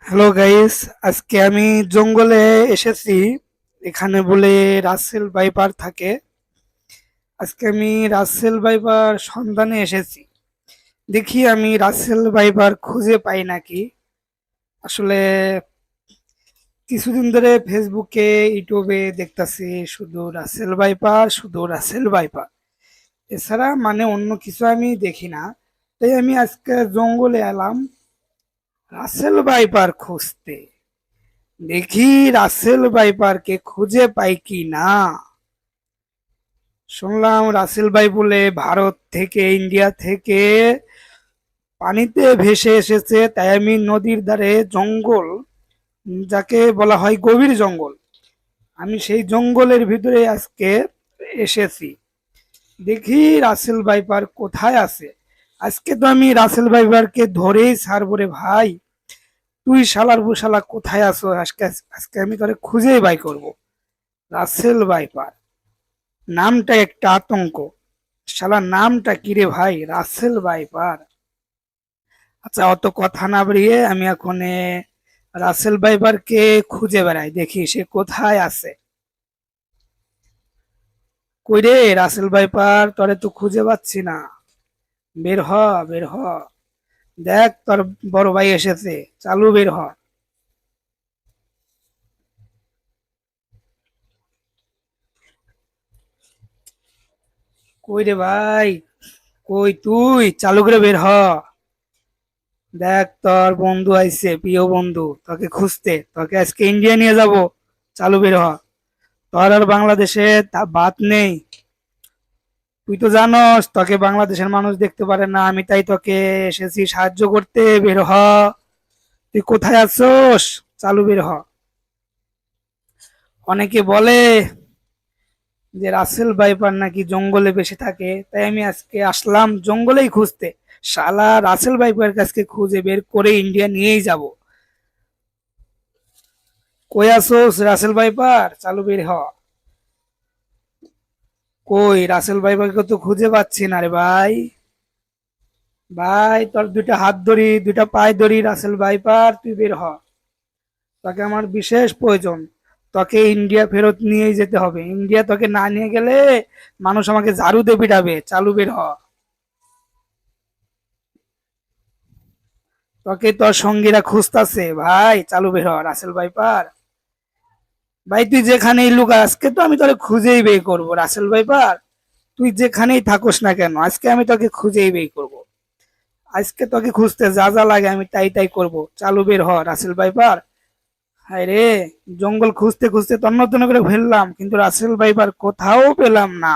Hello guys, আজকে আমি জঙ্গলে এসেছি। এখানে বলে রাসেল ভাইপার থাকে। আজকে আমি রাসেল ভাইপার সন্ধানে এসেছি। দেখি আমি রাসেল ভাইপার খুঁজে পাই নাকি। আসলে কিছুদিন ধরে ফেসবুকে ইউটিউবে দেখতাছি শুধু রাসেল ভাইপার, শুধু রাসেল ভাইপার, এছাড়া মানে অন্য কিছু আমি দেখি না। তাই আমি আজকে জঙ্গলে এলাম রাসেল ভাইপার খুঁজতে। দেখি রাসেল ভাইপারকে খুঁজে পাই কি না। শুনলাম রাসেল ভাই বলে ভারত থেকে, ইন্ডিয়া থেকে পানিতে ভেসে এসেছে। তাই আমি নদীর ধারে জঙ্গল, যাকে বলা হয় গভীর জঙ্গল, আমি সেই জঙ্গলের ভিতরে আজকে এসেছি। দেখি রাসেল ভাইপার কোথায় আছে। আজকে তো আমি রাসেল ভাইপারকে ধরেই ছাড়বো রে ভাই। তুই শালার বুশালা কোথায় আছো? আজকে আজকে আমি তোরে খুঁজেই বাই করব। রাসেল ভাইপার নামটা একটা আতঙ্ক। শালা নামটা কি রে ভাই, রাসেল ভাইপার। আচ্ছা, অত কথা না বাড়িয়ে আমি এখন রাসেল ভাইপারকে খুঁজে বেড়াই, দেখি সে কোথায় আছে। কই রে রাসেল ভাইপার, তোরে তো খুঁজে পাচ্ছি না। বের হ, বের হ। দেখ তোর বড় ভাই এসেছে, চালু বের হ। কই রে ভাই, কই তুই? চালু করে বের হ। দেখ তোর বন্ধু আইছে, প্রিয় বন্ধু, তোকে খুঁজতে, তোকে আজকে ইন্ডিয়া নিয়ে যাব। চালু বের হ। তোর আর বাংলাদেশে তা বাত নেই। তুই তো জানোস তোকে বাংলাদেশের মানুষ দেখতে পারে না, আমি তাই তোকে এসেছি সাহায্য করতে। বের হ। তুই কোথায় আছোস? চালু বের হ। অনেকে বলে যে রাসেল ভাইপার নাকি জঙ্গলে বেশি থাকে, তাই আমি আজকে আসলাম জঙ্গলেই খুঁজতে। শালা রাসেল ভাইপার কাছকে খুঁজে বের করে ইন্ডিয়া নিয়েই যাব। কই আছোস রাসেল ভাইপার? চালু বের হ। কই রাসেল ভাইপারকে তো খুঁজে পাচ্ছি না রে ভাই। ভাই তোর দুইটা হাত ধরি, দুইটা পায়ে ধরি, রাসেল ভাইপার তুই বের হ। তোকে আমার বিশেষ প্রয়োজন। তোকে ইন্ডিয়া ফেরত নিয়ে যেতে হবে। ইন্ডিয়া তোকে না নিয়ে গেলে মানুষ আমাকে ঝাড়ু দিয়ে পিটাবে। চালু বের হ। তোকে তোর সঙ্গীরা খুঁজতাছে ভাই, চালু বের হ রাসেল ভাইপার। ভাই তুই যেখানেই লুকা, আজকে তো আমি তোকে খুঁজেই বের করবো রাসেল ভাইপার। তুই যেখানেই থাকোস না কেন, আজকে আমি তোকে খুঁজেই বের করবো। আজকে তোকে খুঁজতে যা যা লাগে আমি তাই তাই করবো। চালু বের হ রাসেল ভাইপার। হায় রে, জঙ্গল খুঁজতে খুঁজতে তন্ন তন্ন করে ফেললাম, কিন্তু রাসেল ভাইপার কোথাও পেলাম না।